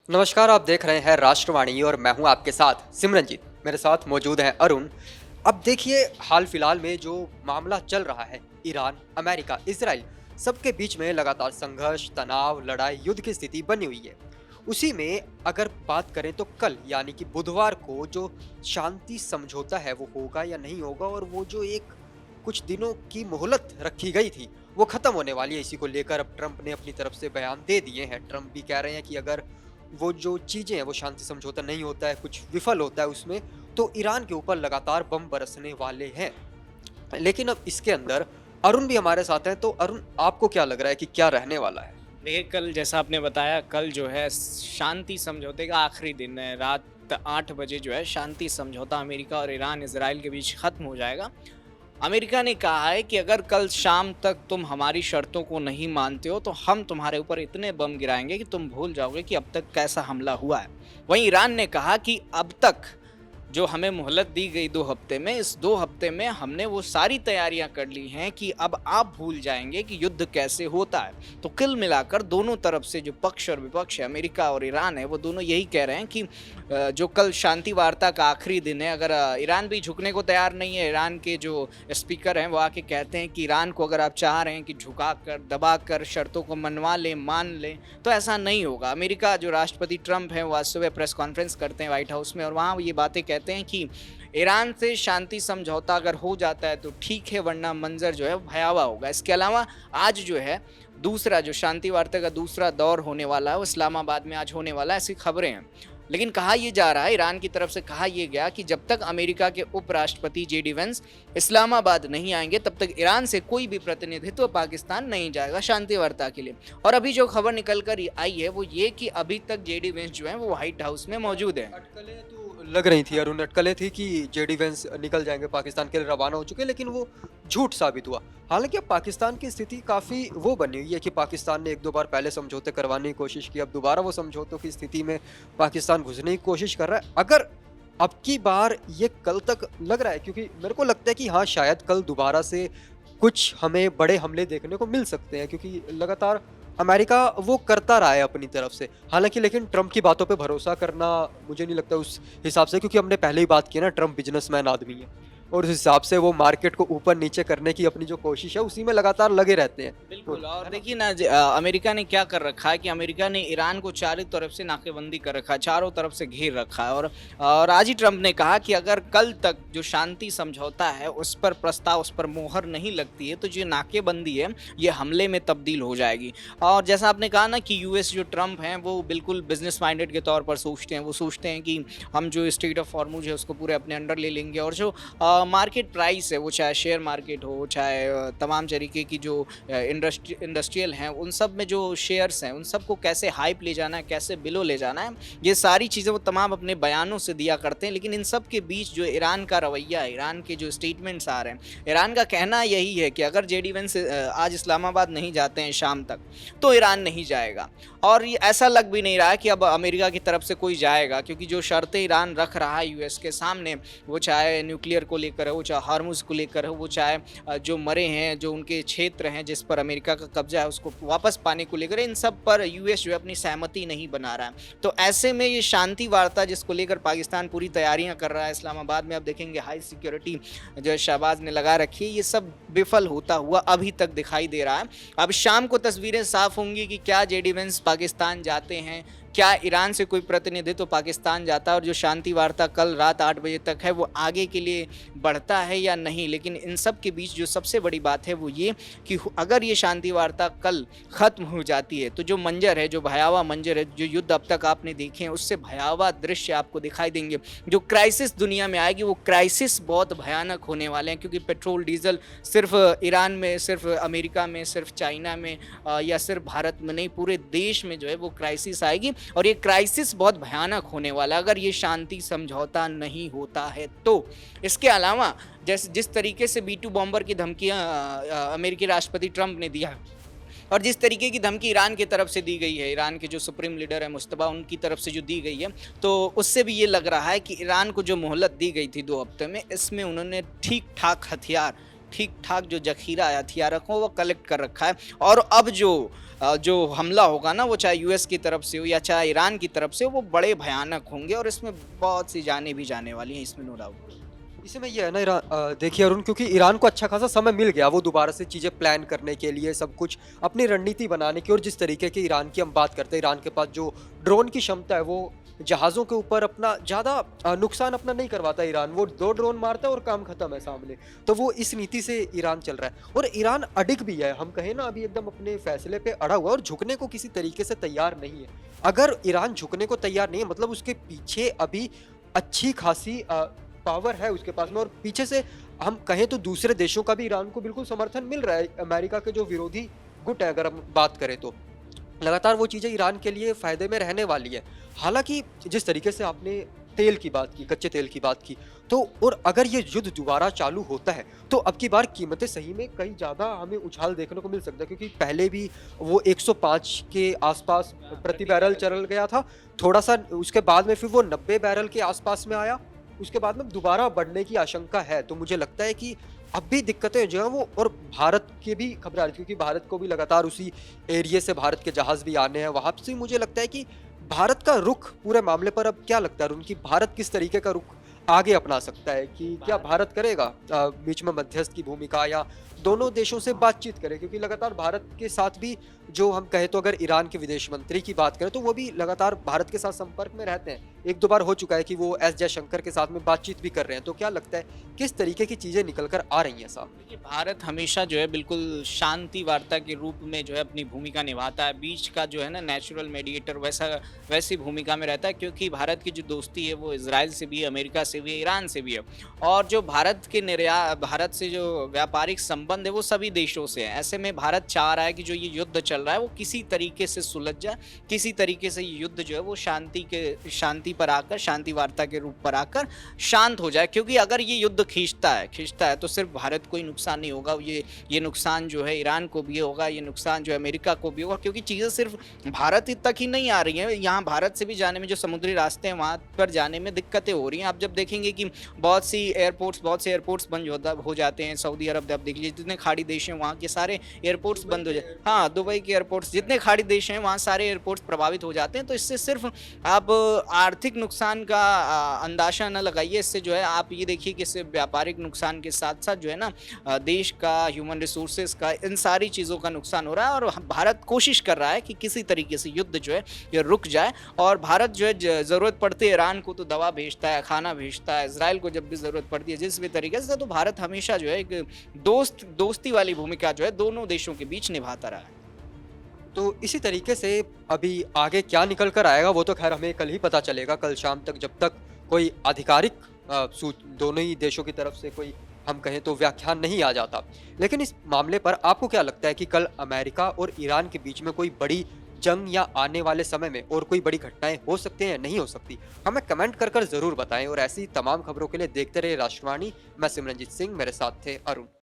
नमस्कार, आप देख रहे हैं राष्ट्रवाणी और मैं हूं आपके साथ सिमरनजीत। मेरे साथ मौजूद हैं अरुण। अब देखिए, हाल फिलहाल में जो मामला चल रहा है, ईरान, अमेरिका, इजराइल, सबके बीच में लगातार संघर्ष, तनाव, लड़ाई, युद्ध की स्थिति बनी हुई है। उसी में अगर बात करें तो कल यानी कि बुधवार को जो शांति समझौता है वो होगा या नहीं होगा, और वो जो एक कुछ दिनों की मोहलत रखी गई थी वो खत्म होने वाली है। इसी को लेकर अब ट्रंप ने अपनी तरफ से बयान दे दिए हैं। ट्रंप भी कह रहे हैं कि अगर वो जो चीजें हैं वो शांति समझौता नहीं होता है, कुछ विफल होता है उसमें, तो ईरान के ऊपर लगातार बम बरसने वाले हैं। लेकिन अब इसके अंदर अरुण भी हमारे साथ हैं। तो अरुण, आपको क्या लग रहा है कि क्या रहने वाला है? देखिए, कल जैसा आपने बताया, कल जो है शांति समझौते का आखिरी दिन है। रात 8 बजे जो है शांति समझौता अमेरिका और ईरान इजराइल के बीच ख़त्म हो जाएगा। अमेरिका ने कहा है कि अगर कल शाम तक तुम हमारी शर्तों को नहीं मानते हो तो हम तुम्हारे ऊपर इतने बम गिराएंगे कि तुम भूल जाओगे कि अब तक कैसा हमला हुआ है। वहीं ईरान ने कहा कि अब तक जो हमें मोहलत दी गई 2 हफ्ते में, इस 2 हफ्ते में हमने वो सारी तैयारियां कर ली हैं कि अब आप भूल जाएंगे कि युद्ध कैसे होता है। तो कुल मिलाकर दोनों तरफ से जो पक्ष और विपक्ष है, अमेरिका और ईरान है, वो दोनों यही कह रहे हैं कि जो कल शांति वार्ता का आखिरी दिन है, अगर ईरान भी झुकने को तैयार नहीं है। ईरान के जो स्पीकर हैं वो आके कहते हैं कि ईरान को अगर आप चाह रहे हैं कि झुका कर, दबा कर शर्तों को मनवा लें, मान लें, तो ऐसा नहीं होगा। अमेरिका जो राष्ट्रपति ट्रंप हैं वो आज सुबह प्रेस कॉन्फ्रेंस करते हैं व्हाइट हाउस में, और वहाँ ये बातें कहते हैं कि ईरान से शांति समझौता अगर हो जाता है तो ठीक है, वरना मंजर जो है भयावह होगा। इसके अलावा आज जो है दूसरा जो शांति वार्ता का दूसरा दौर होने वाला है वो इस्लामाबाद में आज होने वाला है, ऐसी खबरें हैं। लेकिन कहा यह जा रहा है, ईरान की तरफ से कहा यह गया कि जब तक अमेरिका के उपराष्ट्रपति जेडी वेंस इस्लामाबाद नहीं आएंगे तब तक ईरान से कोई भी प्रतिनिधित्व पाकिस्तान नहीं जाएगा शांति वार्ता के लिए। और अभी जो खबर निकल कर आई है वो ये कि अभी तक जेडी वेंस जो है वो व्हाइट हाउस में मौजूद है। अटकलें तो लग रही थी अरुण, अटकलें थी कि जेडी वेंस निकल जाएंगे, पाकिस्तान के लिए रवाना हो चुके, लेकिन वो झूठ साबित हुआ। हालांकि अब पाकिस्तान की स्थिति काफ़ी वो बनी हुई है कि पाकिस्तान ने एक दो बार पहले समझौते करवाने की कोशिश की, अब दोबारा वो समझौतों की स्थिति में पाकिस्तान घुसने की कोशिश कर रहा है। अगर अब की बार ये कल तक लग रहा है, क्योंकि मेरे को लगता है कि हाँ, शायद कल दोबारा से कुछ हमें बड़े हमले देखने को मिल सकते हैं, क्योंकि लगातार अमेरिका वो करता रहा है अपनी तरफ से। हालांकि लेकिन ट्रंप की बातों पे भरोसा करना मुझे नहीं लगता उस हिसाब से, क्योंकि हमने पहले ही बात की ना, ट्रंप बिजनेसमैन आदमी है और उस हिसाब से वो मार्केट को ऊपर नीचे करने की अपनी जो कोशिश है उसी में लगातार लगे रहते हैं। बिल्कुल। और देखिए ना, अमेरिका ने क्या कर रखा है कि अमेरिका ने ईरान को चारों तरफ से नाकेबंदी कर रखा है, चारों तरफ से घेर रखा है। और आज ही ट्रंप ने कहा कि अगर कल तक जो शांति समझौता है उस पर प्रस्ताव, उस पर मोहर नहीं लगती है तो जो नाकेबंदी है ये हमले में तब्दील हो जाएगी। और जैसा आपने कहा ना कि यूएस जो ट्रंप हैं वो बिल्कुल बिजनेस माइंडेड के तौर पर सोचते हैं। वो सोचते हैं कि हम जो स्टेट ऑफ हॉर्मुज है उसको पूरे अपने अंडर ले लेंगे, और जो मार्केट प्राइस है, वो चाहे शेयर मार्केट हो, चाहे तमाम तरीके की जो इंडस्ट्रियल हैं, उन सब में जो शेयर्स हैं उन सबको कैसे हाइप ले जाना है, कैसे बिलो ले जाना है, ये सारी चीज़ें वो तमाम अपने बयानों से दिया करते हैं। लेकिन इन सब के बीच जो ईरान का रवैया है, ईरान के जो स्टेटमेंट्स आ रहे हैं, ईरान का कहना यही है कि अगर जेडी वेंस आज इस्लामाबाद नहीं जाते हैं शाम तक तो ईरान नहीं जाएगा। और ये ऐसा लग भी नहीं रहा है कि अब अमेरिका की तरफ से कोई जाएगा, क्योंकि जो शर्तें ईरान रख रहा है यूएस के सामने, वो चाहे न्यूक्लियर को लेकर हो, चाहे हार्मुज को लेकर हो, वो चाहे जो मरे हैं, जो उनके क्षेत्र हैं जिस पर अमेरिका का कब्जा है उसको वापस पाने को लेकर, इन सब पर यूएस जो है अपनी सहमति नहीं बना रहा है। तो ऐसे में ये शांति वार्ता जिसको लेकर पाकिस्तान पूरी तैयारियां कर रहा है इस्लामाबाद में, अब देखेंगे हाई सिक्योरिटी जो है शहबाज ने लगा रखी है, ये सब विफल होता हुआ अभी तक दिखाई दे रहा है। अब शाम को तस्वीरें साफ होंगी कि क्या जेडी वेंस पाकिस्तान जाते हैं, क्या ईरान से कोई प्रतिनिधित्व तो पाकिस्तान जाता है, और जो शांति वार्ता कल रात 8 बजे तक है वो आगे के लिए बढ़ता है या नहीं। लेकिन इन सब के बीच जो सबसे बड़ी बात है वो ये कि अगर ये शांति वार्ता कल ख़त्म हो जाती है तो जो मंजर है, जो भयावह मंजर है, जो युद्ध अब तक आपने देखे हैं उससे भयावह दृश्य आपको दिखाई देंगे। जो क्राइसिस दुनिया में आएगी वो क्राइसिस बहुत भयानक होने वाले हैं, क्योंकि पेट्रोल डीजल सिर्फ ईरान में, सिर्फ अमेरिका में, सिर्फ चाइना में या सिर्फ भारत में नहीं, पूरे देश में जो है वो क्राइसिस आएगी। और ये क्राइसिस बहुत भयानक होने वाला है अगर ये शांति समझौता नहीं होता है तो। इसके अलावा जिस तरीके से B2 बॉम्बर की धमकियां अमेरिकी राष्ट्रपति ट्रंप ने दिया, और जिस तरीके की धमकी ईरान की तरफ से दी गई है, ईरान के जो सुप्रीम लीडर है मुस्तफा, उनकी तरफ से जो दी गई है, तो उससे भी ये लग रहा है कि ईरान को जो मोहलत दी गई थी 2 हफ्ते में, इसमें उन्होंने ठीक ठाक हथियार ठीक ठाक जो जखीरा है हथियारों को वो कलेक्ट कर रखा है। और अब जो हमला होगा ना, वो चाहे यूएस की तरफ से हो या चाहे ईरान की तरफ से हो, वो बड़े भयानक होंगे और इसमें बहुत सी जानें भी जाने वाली हैं, इसमें नो डाउट। इसमें ये है ना देखिए अरुण, क्योंकि ईरान को अच्छा खासा समय मिल गया वो दोबारा से चीज़ें प्लान करने के लिए, सब कुछ अपनी रणनीति बनाने की। और जिस तरीके की ईरान की हम बात करते हैं, ईरान के पास जो ड्रोन की क्षमता है, वो जहाज़ों के ऊपर अपना ज़्यादा नुकसान अपना नहीं करवाता ईरान। वो 2 ड्रोन मारता है और काम खत्म है सामने। तो वो इस नीति से ईरान चल रहा है, और ईरान अडिग भी है, हम कहें ना, अभी एकदम अपने फैसले पे अड़ा हुआ है और झुकने को किसी तरीके से तैयार नहीं है। अगर ईरान झुकने को तैयार नहीं है, मतलब उसके पीछे अभी अच्छी खासी पावर है उसके पास में, और पीछे से हम कहें तो दूसरे देशों का भी ईरान को बिल्कुल समर्थन मिल रहा है। अमेरिका के जो विरोधी गुट है, अगर हम बात करें तो लगातार वो चीज़ें ईरान के लिए फ़ायदे में रहने वाली है। हालाँकि जिस तरीके से आपने तेल की बात की, कच्चे तेल की बात की, तो और अगर ये युद्ध दोबारा चालू होता है, तो अब की बार कीमतें सही में कहीं ज़्यादा हमें उछाल देखने को मिल सकता है, क्योंकि पहले भी वो 105 के आसपास प्रति बैरल चल गया था। थोड़ा-सा उसके बाद में फिर वो 90 बैरल के आसपास में आया। उसके बाद में दोबारा बढ़ने की आशंका है। तो मुझे लगता है कि अब भी दिक्कतें जो हैं वो, और भारत की भी खबरें आ रही, क्योंकि भारत को भी लगातार उसी एरिया से भारत के जहाज़ भी आने हैं। वहाँ से मुझे लगता है कि भारत का रुख पूरे मामले पर अब क्या लगता है उनकी, भारत किस तरीके का रुख आगे अपना सकता है? कि क्या भारत करेगा बीच में मध्यस्थ की भूमिका, या दोनों देशों से बातचीत करे? क्योंकि लगातार भारत के साथ भी, जो हम कहें तो अगर ईरान के विदेश मंत्री की बात करें, तो वो भी लगातार भारत के साथ संपर्क में रहते हैं। 1-2 बार हो चुका है कि वो एस जयशंकर के साथ में बातचीत भी कर रहे हैं। तो क्या लगता है किस तरीके की चीज़ें निकल कर आ रही हैं सामने? देखिए, भारत हमेशा जो है बिल्कुल शांति वार्ता के रूप में जो है अपनी भूमिका निभाता है, बीच का जो है ना नेचुरल मीडिएटर वैसी भूमिका में रहता है, क्योंकि भारत की जो दोस्ती है वो इजराइल से भी है, अमेरिका से भी है, ईरान से भी है। और जो भारत से जो व्यापारिक संबंध है वो सभी देशों से है। ऐसे में भारत चाह रहा है कि जो ये युद्ध चल रहा है वो किसी तरीके से सुलझ जाए, किसी तरीके से ये युद्ध जो है वो शांति पर आकर, शांति वार्ता के रूप पर आकर शांत हो जाए। क्योंकि अगर ये युद्ध खींचता है तो सिर्फ भारत को ही नुकसान नहीं होगा, ये नुकसान जो है ईरान को भी होगा, ये नुकसान जो है अमेरिका को भी होगा। क्योंकि चीज़ें सिर्फ भारत तक ही नहीं आ रही हैं, यहाँ भारत से भी जाने में जो समुद्री रास्ते हैं वहाँ पर जाने में दिक्कतें हो रही हैं। आप जब देखेंगे कि बहुत से एयरपोर्ट्स बंद हो जाते हैं। सऊदी अरब आप देख लीजिए, जितने खाड़ी देश हैं वहाँ के सारे एयरपोर्ट्स बंद हो जाते हैं। हाँ, दुबई के एयरपोर्ट्स, जितने खाड़ी देश हैं वहाँ सारे एयरपोर्ट्स प्रभावित हो जाते हैं। तो इससे सिर्फ आप आर्थिक नुकसान का अंदाजा न लगाइए, इससे जो है आप ये देखिए कि इससे व्यापारिक नुकसान के साथ साथ जो है ना देश का, ह्यूमन रिसोर्सेज का, इन सारी चीज़ों का नुकसान हो रहा है। और भारत कोशिश कर रहा है कि किसी तरीके से युद्ध जो है ये रुक जाए। और भारत जो है ज़रूरत पड़ती है ईरान को तो दवा भेजता है, खाना भेजता है, इजराइल को जब भी ज़रूरत पड़ती है जिस भी तरीके से। तो भारत हमेशा जो है एक दोस्ती वाली भूमिका जो है दोनों देशों के बीच निभाता रहा है। तो इसी तरीके से अभी आगे क्या निकल कर आएगा वो तो खैर हमें कल ही पता चलेगा, कल शाम तक, जब तक कोई आधिकारिक दोनों ही देशों की तरफ से कोई, हम कहें तो, व्याख्यान नहीं आ जाता। लेकिन इस मामले पर आपको क्या लगता है कि कल अमेरिका और ईरान के बीच में कोई बड़ी जंग या आने वाले समय में और कोई बड़ी घटनाएं हो सकती हैं या नहीं हो सकती? हमें कमेंट कर ज़रूर बताएं, और ऐसी तमाम खबरों के लिए देखते रहे राष्ट्रवाणी। मैं सिमरनजीत सिंह, मेरे साथ थे अरुण।